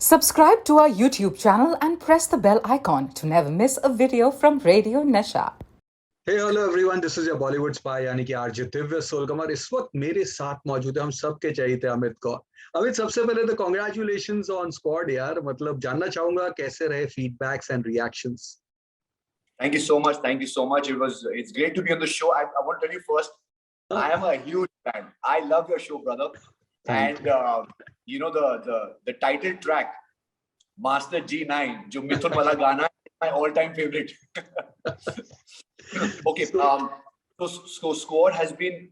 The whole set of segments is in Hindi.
Subscribe to our YouTube channel and press the bell icon to never miss a video from Radio Nasha. Hey, hello everyone, this is your Bollywood spy यानी कि आरजे दिव्य सोलकमर इस वक्त मेरे साथ मौजूद है। हम सबके चाहिए थे अमित को। अमित, सबसे पहले तो कॉन्ग्रेचुलेशंस ऑन स्क्वाड यार, मतलब जानना चाहूंगा कैसे रहे feedbacks and reactions. Thank you so much. Thank you so much. It's great to be on the show. I want to tell you first, I am a huge fan. I love your show, brother. And you know the title track, Master G9, जो मिथुन वाला गाना is my all-time favorite. Okay. So squad has been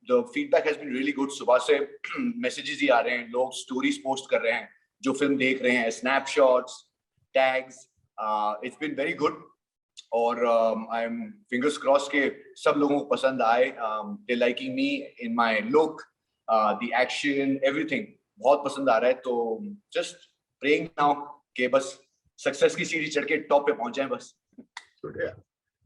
the feedback has been really good. सुबह से messages ही आ रहे हैं, लोग stories post कर रहे हैं, जो film देख रहे हैं, snapshots, tags. It's been very good. और I'm fingers crossed के सब लोगों को पसंद आए. They're liking me in my look, the action, everything. बहुत पसंद आ रहा है. तो just praying now कि बस success की सीढ़ी चढ़ के top पे पहुंच जाएं बस.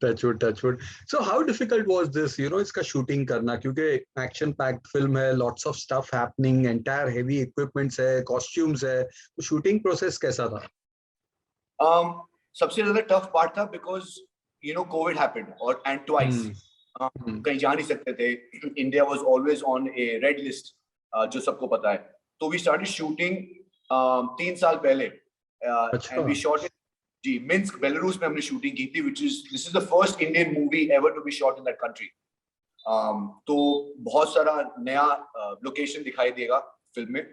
Touch wood. So how difficult was this? You know, इसका shooting करना, क्योंकि action packed film है, lots of stuff happening, entire heavy equipments है, costumes है. तो shooting process कैसा था? सबसे ज़्यादा tough part था because you know COVID happened and twice. कहीं जा नहीं सकते थे. India was always on a red list, जो सबको पता है. तो we started shooting 3 साल पहले. And we shot it. Ji, Minsk, Belarus में हमने shooting की थी, this is the first Indian movie ever to be shot in that country. तो बहुत सारा नया location दिखाई देगा film में.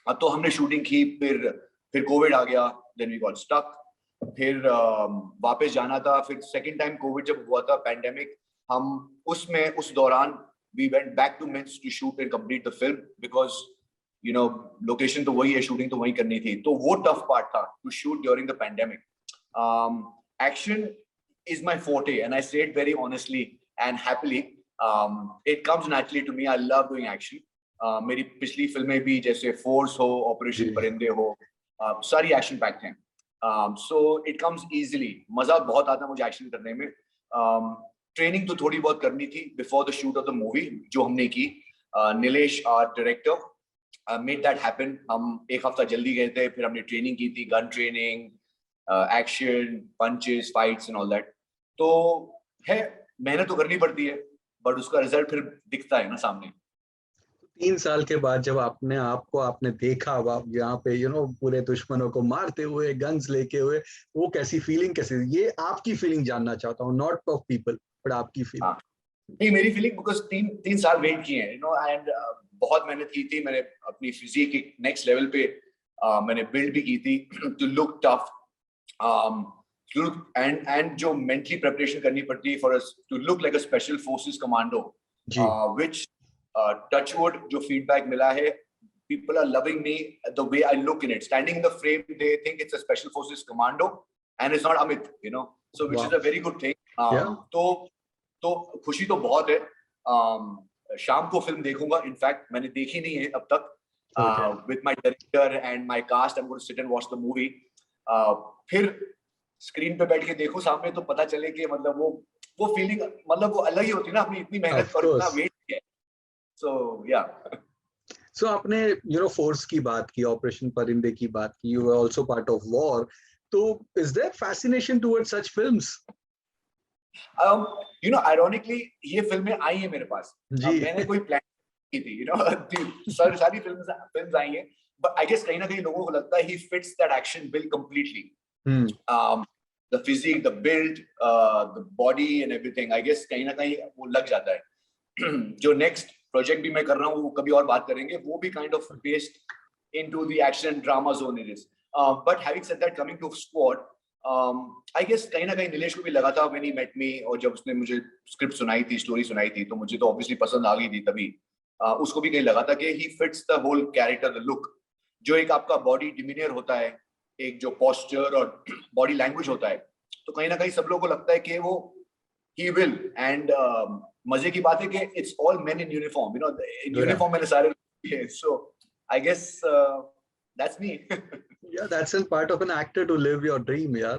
तो हमने shooting की, फिर COVID आ गया, then we got stuck. फिर वापस जाना था. फिर second time COVID जब हुआ था pandemic, हम उस दौरान we went back to Minsk to shoot and complete the film because you know location तो वही है, shooting तो वही करनी थी. तो वो tough part था to shoot during the pandemic. Action is my forte and I say it very honestly and happily. It comes naturally to me. I love doing action. मेरी पिछली फिल्में भी जैसे Force हो, Operation परिंदे हो, सारी action packed हैं. So it comes easily. मजा बहुत आता है मुझे action करने में. Training तो थोड़ी बहुत करनी थी before the shoot of the movie जो हमने की. Nilesh, our director, made that happen. हम एक हफ्ता जल्दी गए थे, फिर हमने training की थी, gun training, action, punches, fights and all that. तो है, मेहनत तो करनी पड़ती है, but उसका result फिर दिखता है ना सामने. 3 साल के बाद जब आपने देखा यहाँ पे पूरे दुश्मनों को मारते हुए, गन्स लेके हुए, वो कैसी फीलिंग, कैसी, ये आपकी फीलिंग जानना चाहता हूँ, नॉट ऑफ पीपल बट आपकी फीलिंग. नहीं, मेरी फीलिंग बिकॉज 3 साल वेट किए हैं, एंड बहुत मेहनत की थी. मैंने अपनी फिजिक एक नेक्स्ट लेवल पे मैंने बिल्ड भी की थी टू लुक टफ, एंड जो मेंटली प्रिपरेशन करनी पड़ती है for us to look like a special forces commando, which touch wood जो feedback मिला है, people are loving me the way I look in it. Standing in the frame, they think it's a special forces commando and it's not Amit, so which is a very good thing. तो खुशी तो बहुत है. शाम को फिल्म देखूंगा. इनफैक्ट मैंने देखी नहीं है अब तक. With my director and my cast, I'm going to sit and watch the movie. फिर स्क्रीन पे बैठ के देखो सामने तो पता चले कि मतलब वो फीलिंग मतलब वो अलग ही होती है ना, अपनी इतनी मेहनत और इतना वेट किया. So yeah. So आपने फोर्स की बात की, ऑपरेशन परिंदे की बात की, you were also part of war. तो is there fascination towards such films? Ironically ये फिल्में आई हैं मेरे पास. मैंने कोई प्लान की थी, सारी फिल्म्स आई हैं, but I guess कहीं ना कहीं लोगों को लगता है he fits that action bill completely. The physique, the build, the body and everything, I guess कहीं ना कहीं वो लग जाता है. जो नेक्स्ट प्रोजेक्ट भी मैं कर रहा हूँ वो कभी और बात करेंगे, वो भी kind of based into the action drama zone it is. But having said that, coming to squad, I guess कहीं ना कहीं नीलेश को भी लगा था व्हेन ही मेट मी, और जब उसने मुझे स्क्रिप्ट सुनाई थी, स्टोरी सुनाई थी, तो मुझे तो ऑब्वियसली पसंद आ गई थी. तभी उसको भी कहीं लगा था कि he fits the whole character, the look. जो एक आपका बॉडी डिमीनियर होता है, एक जो पोस्चर और बॉडी लैंग्वेज होता है, तो कहीं ना कहीं सब लोगों को लगता है कि वो he will. And मजे की बात है कि it's all men in uniform, in uniform मैंने सारे, so I guess that's me. Yeah, that's a part of an actor to live your dream, यार.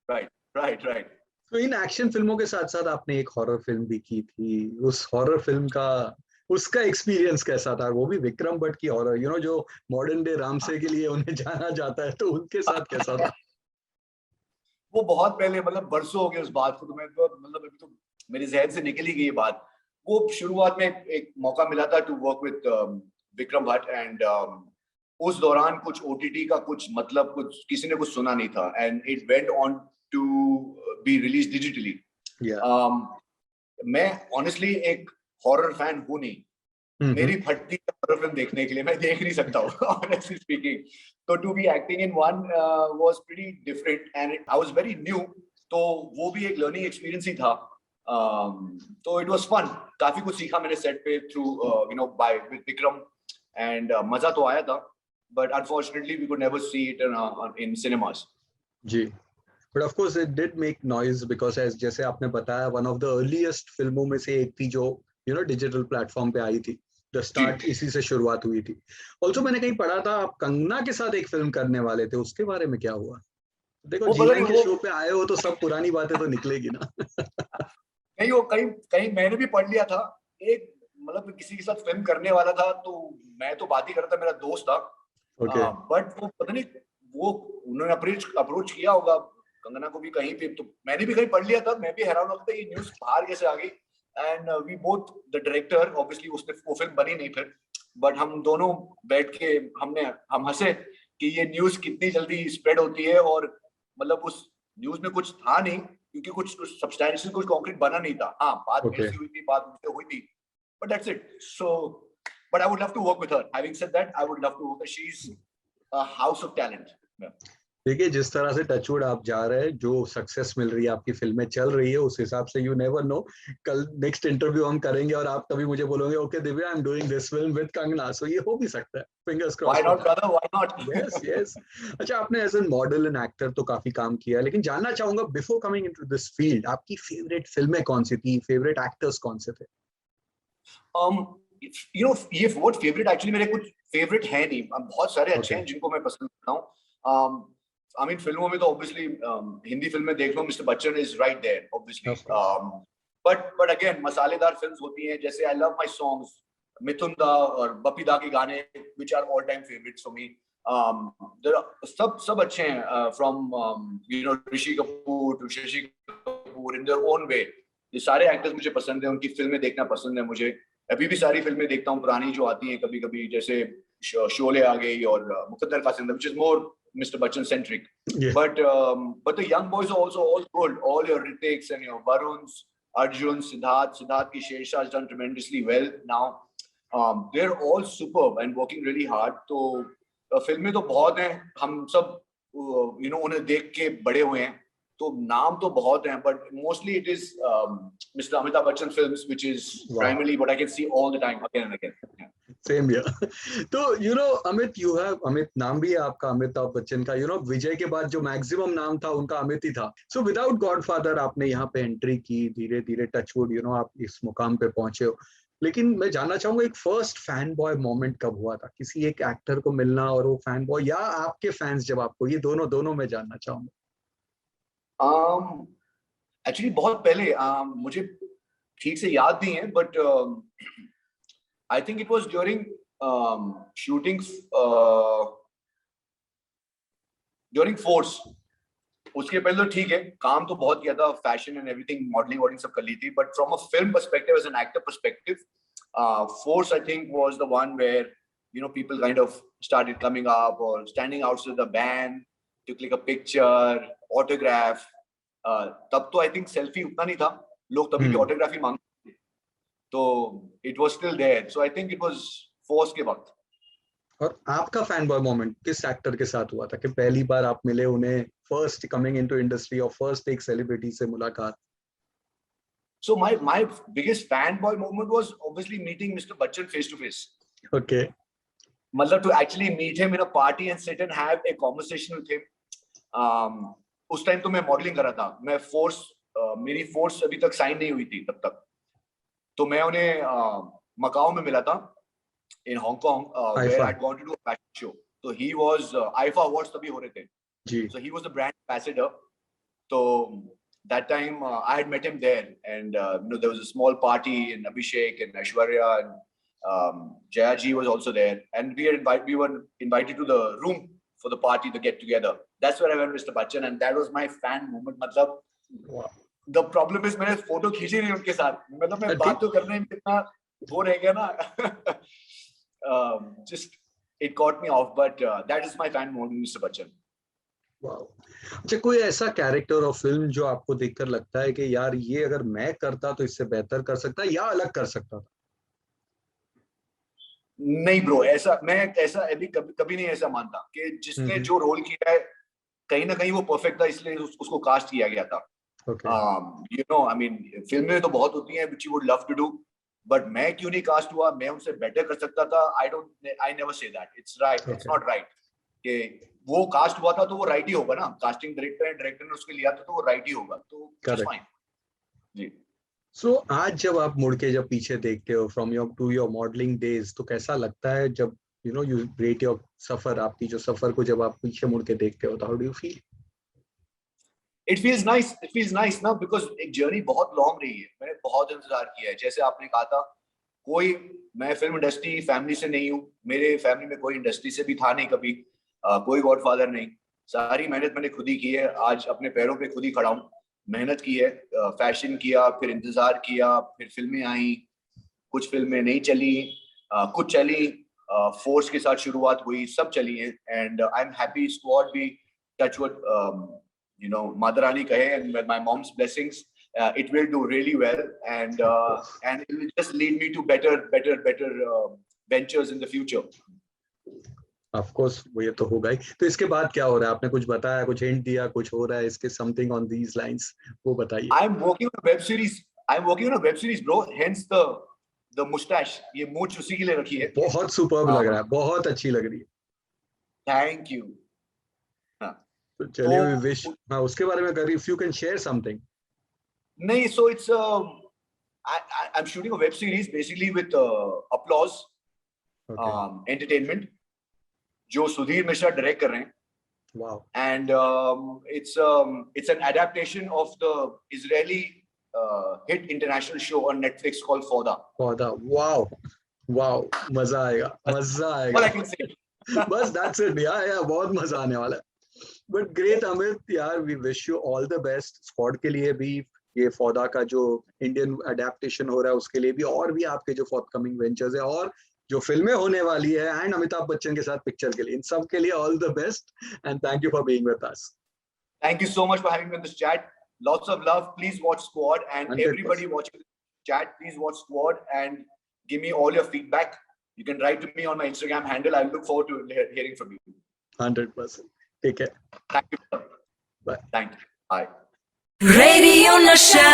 Right. तो इन एक्शन फिल्मों के साथ साथ आपने एक हॉरर फिल्म भी की थी. उस हॉरर फिल्म का उसका एक्सपीरियंस कैसा था? वो भी विक्रम भट्ट की हॉरर, जो मॉडर्न डे रामसे के लिए उन्हें जाना जाता है, तो उनके साथ कैसा था? वो बहुत पहले, मतलब बरसों हो गए उस बात को, तो मैं तो मतलब अभी तो मेरे जहन से निकल ही गई ये बात। वो शुरुआत में एक मौका मिला था to work with Vikram Bhatt, and उस दौरान कुछ ओटीटी का कुछ मतलब कुछ किसी ने कुछ सुना नहीं था, and it went on to be release digitally. या मैं ऑनेस्टली एक हॉरर फैन हूं नहीं, मेरी फटती है हॉरर फिल्म देखने के लिए, मैं देख नहीं सकता हूँ ऑनेस्टली स्पीकिंग। तो to be acting in one was pretty different, and I was very new, तो वो भी एक लर्निंग एक्सपीरियंस ही था। तो इट वाज फन, काफी कुछ सीखा मैंने सेट पे through by with Vikram, and मजा तो आया था, but unfortunately we could never see it in cinemas. जी, but of course it did make noise because as जैसे आपने बताया, वन ऑफ द अर्लीस्ट फिल्मों में से एक थी जो डिजिटल प्लेटफॉर्म पे आई थी। द स्टार्ट इसी से शुरुआत हुई थी। ऑल्सो मैंने कहीं पढ़ा था आप कंगना के साथ एक फिल्म करने वाले थे, उसके बारे में क्या हुआ? देखो, वो पता जी9 नहीं के वो शो पे आए हो तो सब पुरानी बातें तो निकलेगी ना। नहीं, वो कहीं कहीं मैंने भी पढ़ लिया था, एक मतलब किसी के साथ फिल्म करने वाला था, तो मैं तो बात ही कर रहा था, मेरा दोस्त था, ओके, बट वो पता नहीं, वो उन्होंने अप्रोच किया होगा कंगना को भी कहीं पे, तो मैंने भी कहीं पढ़ लिया था, मैं भी हैरान हो गया ये न्यूज़ बाहर कैसे आ गई। And we both the director, obviously उसने वो फिल्म बनी नहीं फिर, बट हम दोनों बैठ के हम हंसे कि ये न्यूज़ कितनी जल्दी स्प्रेड होती है, और मतलब उस न्यूज़ में कुछ था नहीं, क्योंकि कुछ सब्सटेंशियल कुछ कॉन्क्रीट बना नहीं था। हाँ, बात मेरे ओके। से हुई थी, बात मुझसे हुई थी, but that's it. So but I would love to work with her. Having said that, I would love to work with her. She's a house of talent. Yeah. देखिए, जिस तरह से टचवुड आप जा रहे हैं, जो सक्सेस मिल रही है, आपकी फिल्में चल रही है, उस हिसाब से यू नेवर नो, कल नेक्स्ट इंटरव्यू हम करेंगे और आप कभी मुझे बोलोगे, okay Divya, I am doing this film with Kangana, so ये हो भी सकता है। Fingers Why cross for not, brother? Why not? That. Yes, yes. अच्छा, आपने as an model and actor तो काफी काम किया है, लेकिन जानना चाहूंगा, before coming into this field, आपकी फेवरेट फिल्में कौन सी थी? फेवरेट एक्टर्स कौन से थे? ये वर्ड फेवरेट एक्चुअली मेरे कुछ फेवरेट है नहीं, बहुत सारे अच्छे ओके, हैं जिनको मैं पसंद करता हूँ। आई मीन फिल्मों में तो ऑब्वियसली हिंदी फिल्में देख लो, mister Bachchan is right there obviously, of course. But again मसालेदार फिल्म्स होती हैं, जैसे I love my songs, Mithun da और बपी दा के गाने which are all time favourites for me. सब अच्छे हैं, from Rishi Kapoor to Shashi Kapoor in their own way. ये सारे एक्टर्स मुझे पसंद है, उनकी फिल्में देखना पसंद है मुझे, अभी भी सारी फिल्में देखता हूँ, पुरानी जो आती हैं कभी कभी, जैसे शोले आ गई और मुकद्दर का जिंदा, which is more Mr. Bachchan centric. Yeah. But the young boys are also all good. All your Ritiks and your Varuns, Arjun, Siddharth ki Shershaw has done tremendously well now. They're all superb and working really hard. तो फिल्में तो बहुत हैं, हम सब उन्हें देख के बड़े हुए हैं, तो नाम तो बहुत हैं, but mostly it is Mr. Amitabh Bachchan films, which is primarily what I can see all the time, again and again. Yeah. Same here. तो अमित, यू हैव, अमित नाम भी है आपका, अमिताभ बच्चन का। विजय के बाद जो मैक्सिमम नाम था उनका अमित ही था। सो विदाउट गॉडफादर आपने यहाँ पे एंट्री की, धीरे धीरे टचवुड आप इस मुकाम पे पहुंचे हो। लेकिन मैं जानना चाहूंगा, एक फर्स्ट फैन बॉय मोमेंट कब हुआ था? किसी एक एक्टर को मिलना और वो फैन बॉय, या आपके फैंस जब आपको, ये दोनों मैं जानना चाहूंगा। Actually बहुत पहले, मुझे ठीक से याद नहीं है, but I think it was during shooting during Force. उसके पहले तो ठीक है, काम तो बहुत किया था, फैशन एंड एवरीथिंग, मॉडलिंग वॉडलिंग सब कर ली थी, but from a film perspective, as an actor perspective, Force I think was the one where people kind of started coming up or standing outside the band to click a picture, autograph. तब तो I think selfie उतना नहीं था, लोग तभी भी autograph ही मांगते थे, तो it was still there. So I think it was Force के वक्त। और आपका फैन बॉय मोमेंट किस एक्टर के साथ हुआ था कि पहली बार आप मिले उन्हें, फर्स्ट कमिंग इनटू इंडस्ट्री, और फर्स्ट एक सेलिब्रिटी से मुलाकात? So my biggest fanboy moment was obviously meeting Mr. Bachchan face to face. Okay. मतलब to actually meet him in a party and sit and have a conversation with him. उस टाइम तो मैं मॉडलिंग कर रहा था, मैं मेरी फोर्स अभी तक साइन नहीं हुई थी तब तक, तो मैं उन्हें मकाओ में मिला था, in Hong Kong, where I'd gone to do a fashion show. So he was IFA awards तभी हो रहे थे, so he was the brand ambassador. So that time I had met him there, and there was a small party, and Abhishek and Aishwarya and Jaya ji was also there, and we were invited to the room for the party to get together. That's where I met Mr. Bachchan, and that was my fan moment. मतलब Wow. the problem is मैंने फोटो खींची नहीं उनके साथ, मतलब मैं बात तो करने में कितना वो रह गया ना. Just it caught me off, but that is my fan moment, Mr. Bachchan. Wow. अच्छा, कोई ऐसा कैरेक्टर और फिल्म जो आपको देखकर लगता है कि यार ये अगर मैं करता तो इससे बेहतर कर सकता या अलग कर सकता था? नहीं ब्रो, ऐसा मैं ऐसा अभी कभी नहीं ऐसा मानता कि जिसने जो रोल किया है कहीं ना कहीं वो परफेक्ट था, इसलिए उसको कास्ट किया गया था. यू नो, आई मीन फिल्में तो बहुत होती हैं which you would love to do, but मैं क्यों नहीं कास्ट हुआ, मैं उनसे बेटर कर सकता था. I never say that. It's right, it's not right कि वो कास्ट हुआ था तो वो राइट ही होगा ना. कास्टिंग डायरेक्टर ने उसके लिया तो वो राइट ही होगा. तो जस्ट फाइन जी. सो आज जब आप मुड़ के जब पीछे देखते हो from your to your modelling days, तो कैसा लगता है जब यू रेट योर सफर, आपकी जो सफर को जब आप पीछे मुड़ के देखते हो, तो how do you feel? It feels nice ना, because एक जर्नी बहुत लॉन्ग रही है. मैंने बहुत इंतजार किया है. जैसे आपने कहा था, मैं फिल्म इंडस्ट्री फैमिली से नहीं हूँ. मेरे फैमिली में कोई इंडस्ट्री से भी था नहीं कभी. कोई गॉडफादर नहीं. सारी मेहनत मैंने खुद ही की है. आज अपने पैरों पे खुद ही खड़ा हूँ. मेहनत की है, फैशन किया, फिर इंतजार किया, फिर फिल्में आई. कुछ फिल्में नहीं चली, कुछ चली. फोर्स के साथ शुरुआत हुई, सब चली है. And I am happy. Squad भी touchwood, you know, Mother Rani kahe, and with my mom's blessings, it will do really well, and it will just lead me to better ventures in the future. Of course, वो ये तो होगा ही. तो इसके बाद क्या हो रहा है? आपने कुछ बताया, कुछ हिंट दिया, कुछ हो रहा है इसके, something on these lines, वो बताइए. I'm working on a web series, bro. Hence the mustache. ये मूंछ उसी के लिए रखी है. बहुत सुपर्ब लग रहा है, बहुत अच्छी लग रही है. Thank you. तो चलिए, we wish. हाँ, उसके बारे में करिए, if you can share something. नहीं, so it's I'm shooting a web series basically with Applause Entertainment, जो सुधीर मिश्रा डायरेक्ट कर रहे हैं. Wow. And it's an adaptation of the Israeli hit international show on Netflix called Fauda. Wow, मजा आएगा. All I can say. बस that's it. Yeah, बहुत मजा आने वाला है. But great अमित यार, we wish you all the best. Squad के लिए भी, ये फौदा का जो इंडियन अडेप्टेशन हो रहा है उसके लिए भी, और भी आपके जो फॉरकमिंग वेंचर्स है और जो फिल्में होने वाली है, एंड अमिताभ बच्चन के साथ पिक्चर के लिए, इन सब के लिए all the best, and thank you for being with us. Thank you so much for having me on this chat. Lots of love. Please watch Squad, and 100%. Everybody watching the chat, please watch Squad and give me all your feedback. You can write to me on my Instagram handle. I look forward to hearing from you. 100%. Take care. Thank you. Bye. Thank you. Bye. Radio Nasha.